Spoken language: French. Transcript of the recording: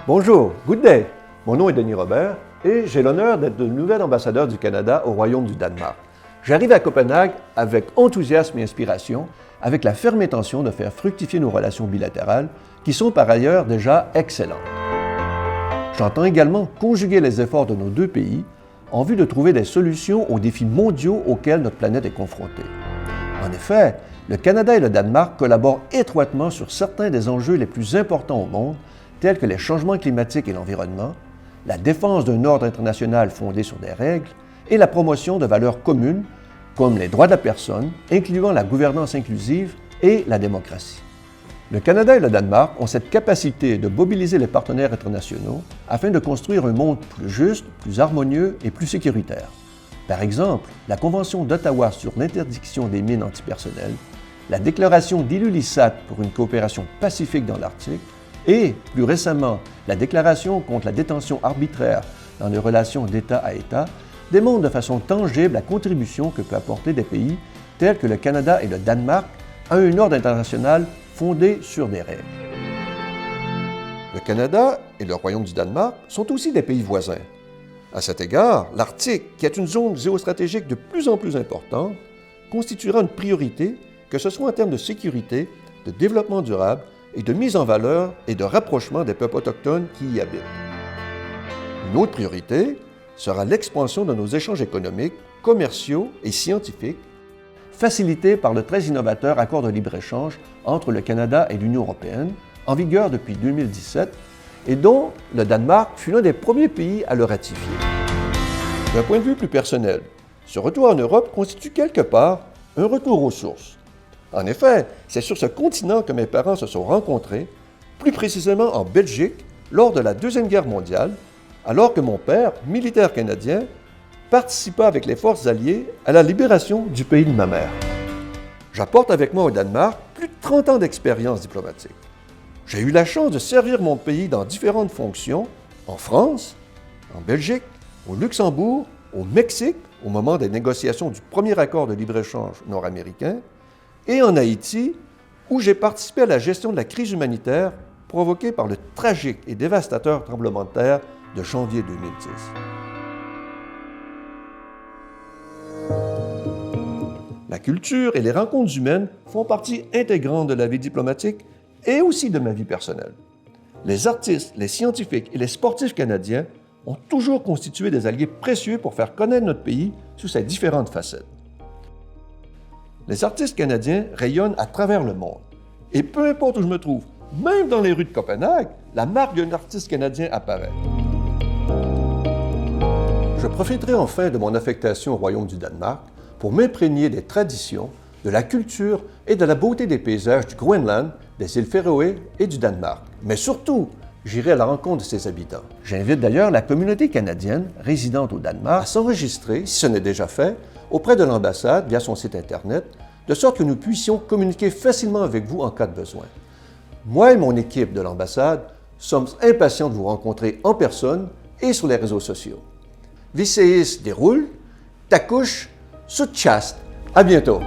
Bonjour, good day. Mon nom est Denis Robert et j'ai l'honneur d'être le nouvel ambassadeur du Canada au Royaume du Danemark. J'arrive à Copenhague avec enthousiasme et inspiration, avec la ferme intention de faire fructifier nos relations bilatérales, qui sont par ailleurs déjà excellentes. J'entends également conjuguer les efforts de nos deux pays en vue de trouver des solutions aux défis mondiaux auxquels notre planète est confrontée. En effet, le Canada et le Danemark collaborent étroitement sur certains des enjeux les plus importants au monde, tels que les changements climatiques et l'environnement, la défense d'un ordre international fondé sur des règles et la promotion de valeurs communes comme les droits de la personne, incluant la gouvernance inclusive et la démocratie. Le Canada et le Danemark ont cette capacité de mobiliser les partenaires internationaux afin de construire un monde plus juste, plus harmonieux et plus sécuritaire. Par exemple, la Convention d'Ottawa sur l'interdiction des mines antipersonnelles, la déclaration d'Ilulissat pour une coopération pacifique dans l'Arctique et, plus récemment, la déclaration contre la détention arbitraire dans les relations d'État à État démontrent de façon tangible la contribution que peut apporter des pays tels que le Canada et le Danemark à un ordre international fondé sur des règles. Le Canada et le Royaume du Danemark sont aussi des pays voisins. À cet égard, l'Arctique, qui est une zone géostratégique de plus en plus importante, constituera une priorité, que ce soit en termes de sécurité, de développement durable et de mise en valeur et de rapprochement des peuples autochtones qui y habitent. Une autre priorité sera l'expansion de nos échanges économiques, commerciaux et scientifiques, facilités par le très innovateur accord de libre-échange entre le Canada et l'Union européenne, en vigueur depuis 2017, et dont le Danemark fut l'un des premiers pays à le ratifier. D'un point de vue plus personnel, ce retour en Europe constitue quelque part un retour aux sources. En effet, c'est sur ce continent que mes parents se sont rencontrés, plus précisément en Belgique, lors de la Deuxième Guerre mondiale, alors que mon père, militaire canadien, participa avec les forces alliées à la libération du pays de ma mère. J'apporte avec moi au Danemark plus de 30 ans d'expérience diplomatique. J'ai eu la chance de servir mon pays dans différentes fonctions, en France, en Belgique, au Luxembourg, au Mexique, au moment des négociations du premier accord de libre-échange nord-américain, et en Haïti, où j'ai participé à la gestion de la crise humanitaire provoquée par le tragique et dévastateur tremblement de terre de janvier 2010. La culture et les rencontres humaines font partie intégrante de la vie diplomatique et aussi de ma vie personnelle. Les artistes, les scientifiques et les sportifs canadiens ont toujours constitué des alliés précieux pour faire connaître notre pays sous ses différentes facettes. Les artistes canadiens rayonnent à travers le monde. Et peu importe où je me trouve, même dans les rues de Copenhague, la marque d'un artiste canadien apparaît. Je profiterai enfin de mon affectation au Royaume du Danemark pour m'imprégner des traditions, de la culture et de la beauté des paysages du Groenland, des îles Féroé et du Danemark. Mais surtout, j'irai à la rencontre de ses habitants. J'invite d'ailleurs la communauté canadienne résidente au Danemark à s'enregistrer, si ce n'est déjà fait, auprès de l'ambassade via son site Internet, de sorte que nous puissions communiquer facilement avec vous en cas de besoin. Moi et mon équipe de l'ambassade sommes impatients de vous rencontrer en personne et sur les réseaux sociaux. Viseis déroule, ta couche, sous chast. À bientôt!